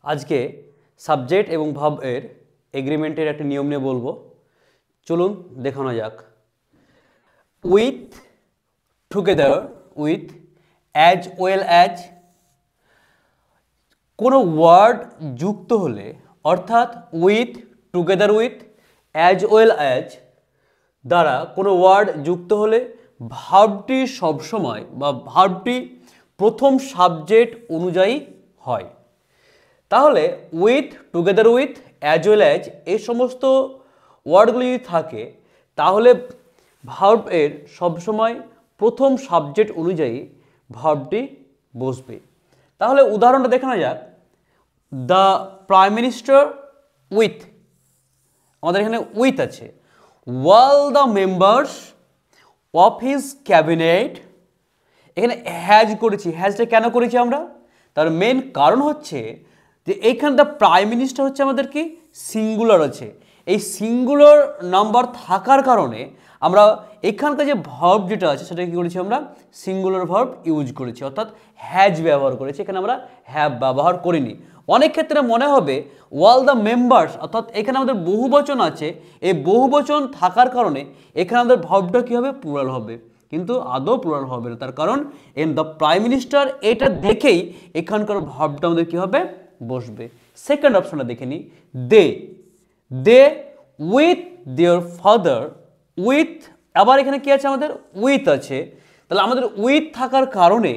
আজকে সাবজেক্ট এবং ভার্বের এগ্রিমেন্টের একটা নিয়ম নিয়ে বলবো। চলুন দেখানো যাক। With, together with, as well as. কোনো ওয়ার্ড যুক্ত হলে অর্থাৎ with, together with, as well as দ্বারা কোনো ওয়ার্ড যুক্ত হলে ভার্বটি সবসময় বা ভার্বটি প্রথম সাবজেক্ট অনুযায়ী হয়। তাহলে with, together with, as well as এই সমস্ত ওয়ার্ডগুলি যদি থাকে তাহলে ভার্বের সবসময় প্রথম সাবজেক্ট অনুযায়ী ভার্বটি বসবে। তাহলে উদাহরণটা দেখানো যাক। দ্য প্রাইম মিনিস্টার উইথ, আমাদের এখানে উইথ আছে। All the members of his cabinet, এখানে হ্যাজ করেছি। হ্যাজটা কেন করেছি আমরা? তার মেন কারণ হচ্ছে যে এইখানে দ্য প্রাইম মিনিস্টার হচ্ছে আমাদের কি সিঙ্গুলার আছে। এই সিঙ্গুলার নাম্বার থাকার কারণে আমরা এখানকার যে ভার্ব যেটা আছে সেটা কি করেছি, আমরা সিঙ্গুলার ভার্ব ইউজ করেছি, অর্থাৎ হ্যাজ ব্যবহার করেছি। এখানে আমরা হ্যাভ ব্যবহার করিনি। অনেক ক্ষেত্রে মনে হবে ওয়াল দ্য মেম্বার্স, অর্থাৎ এখানে আমাদের বহুবচন আছে। এই বহুবচন থাকার কারণে এখানে আমাদের ভার্বটা কী হবে, প্লুরাল হবে, কিন্তু আদৌ প্লুরাল হবে না। তার কারণ ইন দ্য প্রাইম মিনিস্টার এটা দেখেই এখানকার ভার্বটা আমাদের কী হবে, বসবে। সেকেন্ড অপশনটা দেখে নিই। দে, দে উইথ দেয়ার ফাদার, উইথ, আবার এখানে কি আছে আমাদের উইথ আছে। তাহলে আমাদের উইথ থাকার কারণে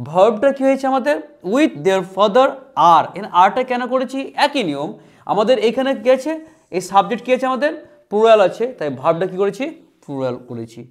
ভার্বটা কি হয়েছে আমাদের উইথ দেয়ার ফাদার আর। এখানে আরটা কেন করেছি, একই নিয়ম। আমাদের এখানে কি আছে, এই সাবজেক্ট কি আছে আমাদের প্লুরাল আছে, তাই ভার্বটা কি করেছি, প্লুরাল করেছি।